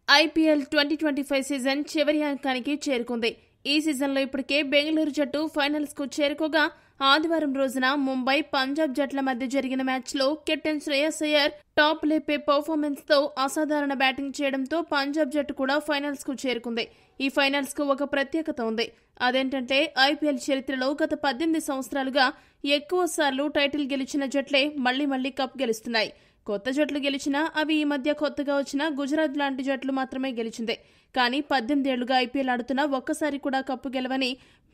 IPL 2025 season చివరి అంకానికి చేరుకుంది. ఈ సీజన్లో ఇప్పటికే బెంగళూరు జట్టు ఫైనల్స్ కు చేరుకోగా ఆదివారం రోజున ముంబై, పంజాబ్ జట్ల మధ్య జరిగిన మ్యాచ్లో కెప్టెన్ శ్రేయస్ అయ్యర్ టాప్ లేపే పర్ఫార్మెన్స్ తో అసాధారణ బ్యాటింగ్ చేయడంతో పంజాబ్ జట్టు కూడా ఫైనల్స్ కు చేరుకుంది. ఈ ఫైనల్స్ కు ఒక ప్రత్యేకత ఉంది. అదేంటంటే ఐపీఎల్ చరిత్రలో గత 18 సంవత్సరాలుగా ఎక్కువ సార్లు టైటిల్ గెలిచిన జట్లే మళ్లీ కప్ గెలుస్తున్నాయి. కొత్త జట్లు గెలిచినా అవి ఈ మధ్య కొత్తగా వచ్చిన గుజరాత్ లాంటి జట్లు మాత్రమే గెలిచిందే. కానీ 18 ఏళ్లుగా ఐపీఎల్ ఆడుతున్నా ఒక్కసారి కూడా కప్పు గెలవని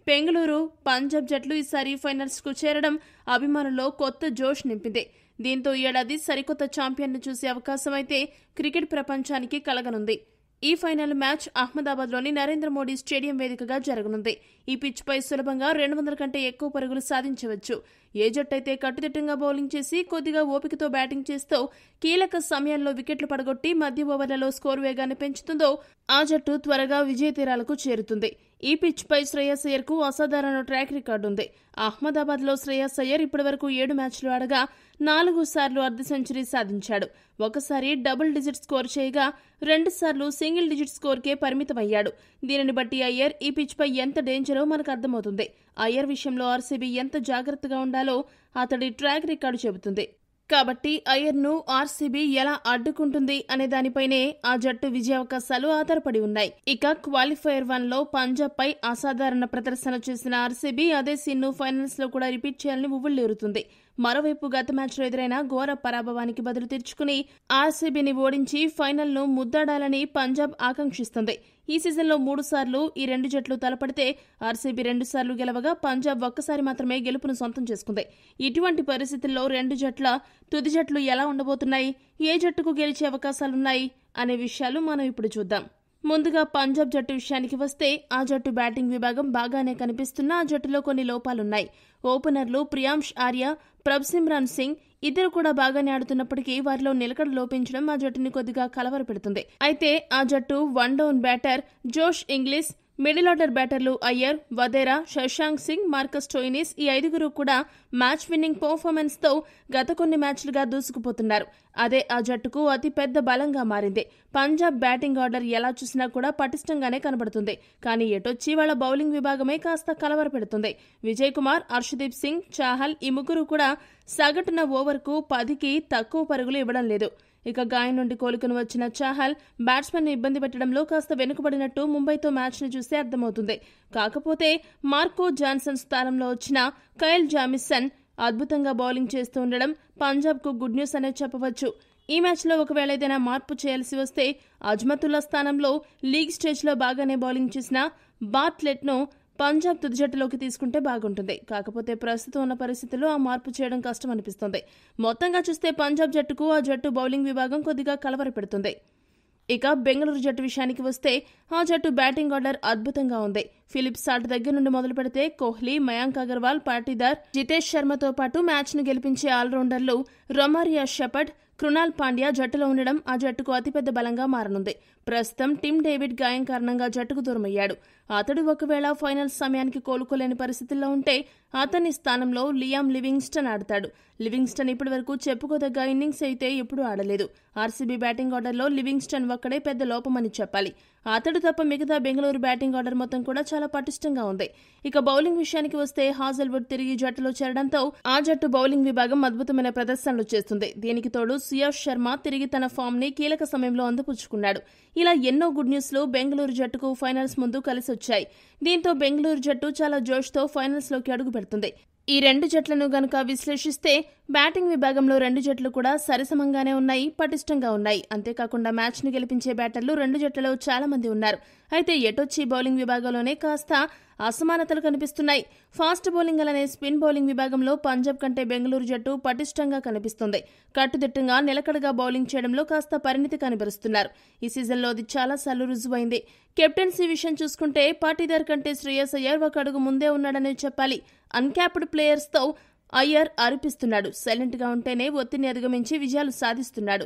బెంగళూరు, పంజాబ్ జట్లు ఈసారి ఫైనల్స్ కు చేరడం అభిమానుల్లో కొత్త జోష్ నింపింది. దీంతో ఈ ఏడాది సరికొత్త ఛాంపియన్ ను చూసే అవకాశం అయితే క్రికెట్ ప్రపంచానికి కలగనుంది. ఈ ఫైనల్ మ్యాచ్ అహ్మదాబాద్లోని నరేంద్ర మోడీ స్టేడియం వేదికగా జరగనుంది. ఈ పిచ్ పై సులభంగా 200 కంటే ఎక్కువ పరుగులు సాధించవచ్చు. ఏ జట్టయితే కట్టుదిట్టంగా బౌలింగ్ చేసి కొద్దిగా ఓపికతో బ్యాటింగ్ చేస్తూ కీలక సమయంలో వికెట్లు పడగొట్టి మధ్య ఓవర్లలో స్కోరు వేగాన్ని పెంచుతుందో ఆ జట్టు త్వరగా విజయ తీరాలకు చేరుతుంది. ఈ పిచ్ పై శ్రేయస్ అయ్యర్ కు అసాధారణ ట్రాక్ రికార్డు ఉంది. అహ్మదాబాద్ లో శ్రేయస్ అయ్యర్ ఇప్పటివరకు 7 మ్యాచ్లు ఆడగా 4 సార్లు అర్ధ సెంచరీ సాధించాడు. ఒకసారి డబుల్ డిజిట్ స్కోర్ చేయగా 2 సార్లు సింగిల్ డిజిట్ స్కోర్కే పరిమితమయ్యాడు. దీనిని బట్టి అయ్యర్ ఈ పిచ్ పై ఎంత డేంజరో మనకు అర్థమవుతుంది. అయ్యర్ విషయంలో ఆర్సీబీ ఎంత జాగ్రత్తగా ఉండాలో అతడి ట్రాక్ రికార్డు చెబుతుంది. కాబట్టి అయ్యర్ను ఆర్సీబీ ఎలా అడ్డుకుంటుంది అనే దానిపైనే ఆ జట్టు విజయావకాశాలు ఆధారపడి ఉన్నాయి. ఇక క్వాలిఫైయర్ 1లో పంజాబ్ పై అసాధారణ ప్రదర్శన చేసిన ఆర్సీబీ అదే సీన్ను ఫైనల్స్ లో కూడా రిపీట్ చేయాలని ఉవ్విళ్లూరుతుంది. మరోవైపు గత మ్యాచ్లో ఎదురైన ఘోర పరాభవానికి బదులు తీర్చుకుని ఆర్సీబీని ఓడించి ఫైనల్ ను ముద్దాడాలని పంజాబ్ ఆకాంక్షిస్తుంది. ఈ సీజన్లో 3 సార్లు ఈ 2 జట్లు తలపడితే ఆర్సీబీ 2 సార్లు గెలవగా పంజాబ్ ఒక్కసారి మాత్రమే గెలుపును సొంతం చేసుకుంది. ఇటువంటి పరిస్థితుల్లో 2 జట్ల తుది జట్లు ఎలా ఉండబోతున్నాయి, ఏ జట్టుకు గెలిచే అవకాశాలున్నాయి అనే విషయాలు మనం ఇప్పుడు చూద్దాం. ముందుగా పంజాబ్ జట్టు విషయానికి వస్తే ఆ జట్టు బ్యాటింగ్ విభాగం బాగానే కనిపిస్తున్నా ఆ జట్టులో కొన్ని లోపాలున్నాయి. ఓపెనర్లు ప్రియాంష్ ఆర్య, ప్రభ్సిమ్రాన్ సింగ్ ఇద్దరు కూడా బాగానే ఆడుతున్నప్పటికీ వారిలో నిలకడ లోపించడం ఆ జట్టుని కొద్దిగా కలవరపెడుతుంది. అయితే ఆ జట్టు 1 down batter Josh Inglis, middle order బ్యాటర్లు అయ్యర్, వదేరా, శశాంక్ సింగ్, మార్కస్ స్టోయినిస్ ఈ 5గురు కూడా మ్యాచ్ విన్నింగ్ పర్ఫార్మెన్స్ తో గత కొన్ని మ్యాచ్లుగా దూసుకుపోతున్నారు. అదే ఆ జట్టుకు అతి పెద్ద బలంగా మారింది. పంజాబ్ బ్యాటింగ్ ఆర్డర్ ఎలా చూసినా కూడా పటిష్టంగానే కనబడుతుంది. కానీ ఎటొచ్చి వాళ్ల బౌలింగ్ విభాగమే కాస్త కలవరపెడుతుంది. విజయ్ కుమార్, అర్షదీప్ సింగ్, చాహల్ ఈ ముగ్గురు కూడా సగటున ఓవర్కు 10కి తక్కువ పరుగులు ఇవ్వడం లేదు. ఇక గాయం నుండి కోలుకుని వచ్చిన చాహల్ బ్యాట్స్మెన్ ను ఇబ్బంది పెట్టడంలో కాస్త వెనుకబడినట్టు ముంబైతో మ్యాచ్ ను చూస్తే అర్థమవుతుంది. కాకపోతే మార్కో జాన్సన్ స్థానంలో వచ్చిన కైల్ జామిసన్ అద్భుతంగా బౌలింగ్ చేస్తూ ఉండడం పంజాబ్ కు గుడ్ న్యూస్ అనే చెప్పవచ్చు. ఈ మ్యాచ్లో ఒకవేళ ఏదైనా మార్పు చేయాల్సి వస్తే అజ్మతుల్లా స్థానంలో లీగ్ స్టేజ్లో బాగానే బౌలింగ్ చేసిన బార్ట్లెట్ ను పంజాబ్ తుది జట్టులోకి తీసుకుంటే బాగుంటుంది. కాకపోతే ప్రస్తుతం ఉన్న పరిస్థితుల్లో ఆ మార్పు చేయడం కష్టం అనిపిస్తుంది. మొత్తంగా చూస్తే పంజాబ్ జట్టుకు ఆ జట్టు బౌలింగ్ విభాగం కొద్దిగా కలవరపెడుతుంది. ఇక బెంగళూరు జట్టు విషయానికి వస్తే ఆ జట్టు బ్యాటింగ్ ఆర్డర్ అద్భుతంగా ఉంది. ఫిలిప్స్ సాల్ట్ దగ్గర నుండి మొదలు పెడితే కోహ్లీ, మయాంక్ అగర్వాల్, పాటీదార్, జితేష్ శర్మతో పాటు మ్యాచ్ ను గెలిపించే ఆల్రౌండర్లు రొమారియా షెపర్డ్, కృణాల్ పాండ్యా జట్టులో ఉండడం ఆ జట్టుకు అతిపెద్ద బలంగా మారనుంది. ప్రస్తుతం టిమ్ డేవిడ్ గాయం కారణంగా జట్టుకు దూరమయ్యాడు. అతడు ఒకవేళ ఫైనల్స్ సమయానికి కోలుకోలేని పరిస్థితుల్లో ఉంటే అతని స్థానంలో లియామ్ లివింగ్స్టన్ ఆడతాడు. లివింగ్స్టన్ ఇప్పటివరకు చెప్పుకోదగ్గ ఇన్నింగ్స్ అయితే ఎప్పుడూ ఆడలేదు. ఆర్సీబీ బ్యాటింగ్ ఆర్డర్లో లివింగ్స్టన్ ఒక్కడే పెద్ద లోపమని చెప్పాలి. అతడు తప్ప మిగతా బెంగళూరు బ్యాటింగ్ ఆర్డర్ మొత్తం కూడా చాలా పటిష్టంగా ఉంది. ఇక బౌలింగ్ విషయానికి వస్తే హాజల్వుడ్ తిరిగి జట్టులో చేరడంతో ఆ జట్టు బౌలింగ్ విభాగం అద్భుతమైన ప్రదర్శనలు చేస్తుంది. దీనికి తోడు సుయాష్ శర్మ తిరిగి తన ఫామ్ ని కీలక సమయంలో అందిపుచ్చుకున్నాడు. ఇలా ఎన్నో గుడ్ న్యూస్ లు బెంగళూరు జట్టుకు ఫైనల్స్ ముందు కలిసొచ్చాయి. దీంతో బెంగళూరు జట్టు చాలా జోష్ తో ఫైనల్స్ లోకి అడుగు పెడుతుంది. ఈ 2 జట్లను గనుక విశ్లేషిస్తే బ్యాటింగ్ విభాగంలో 2 జట్లు కూడా సరిసమంగానే ఉన్నాయి, పటిష్టంగా ఉన్నాయి. అంతేకాకుండా మ్యాచ్ ను గెలిపించే బ్యాటర్లు 2 జట్లలో చాలా మంది ఉన్నారు. అయితే ఎటొచ్చి బౌలింగ్ విభాగంలోనే కాస్త అసమానతలు కనిపిస్తున్నాయి. ఫాస్ట్ బౌలింగ్ అలానే స్పిన్ బౌలింగ్ విభాగంలో పంజాబ్ కంటే బెంగళూరు జట్టు పటిష్టంగా కనిపిస్తుంది. కట్టుదిట్టంగా నిలకడగా బౌలింగ్ చేయడంలో కాస్త పరిణితి కనబరుస్తున్నారు. ఈ సీజన్లో అది చాలా సార్లు రుజువైంది. కెప్టెన్సీ విషయం చూసుకుంటే పాటీదార్ కంటే శ్రేయస్ అయ్యర్ ఒక అడుగు ముందే ఉన్నాడనే చెప్పాలి. అన్క్యాప్డ్ ప్లేయర్స్ తో అయ్యర్ అరిపిస్తున్నాడు. సైలెంట్ గా ఉంటేనే ఒత్తిడిని అధిగమించి విజయాలు సాధిస్తున్నాడు.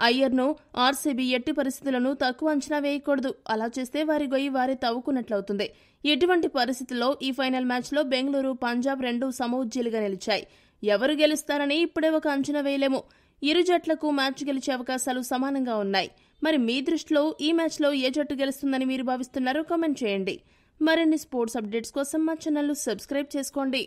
అయ్యర్ను ఆర్సీబీ ఎట్టి పరిస్థితులను తక్కువ అంచనా వేయకూడదు. అలా చేస్తే వారి గొయ్యి వారే తవ్వుకున్నట్లవుతుంది. ఎటువంటి పరిస్థితుల్లో ఈ ఫైనల్ మ్యాచ్లో బెంగళూరు, పంజాబ్ 2 సమఉజ్జీలుగా నిలిచాయి. ఎవరు గెలుస్తారని ఇప్పుడే ఒక అంచనా వేయలేము. ఇరు జట్లకు మ్యాచ్ గెలిచే అవకాశాలు సమానంగా ఉన్నాయి. మరి మీ దృష్టిలో ఈ మ్యాచ్లో ఏ జట్టు గెలుస్తుందని మీరు భావిస్తున్నారో కామెంట్ చేయండి. మరిన్ని స్పోర్ట్స్ అప్డేట్స్ కోసం మా ఛానల్ సబ్స్క్రైబ్ చేసుకోండి.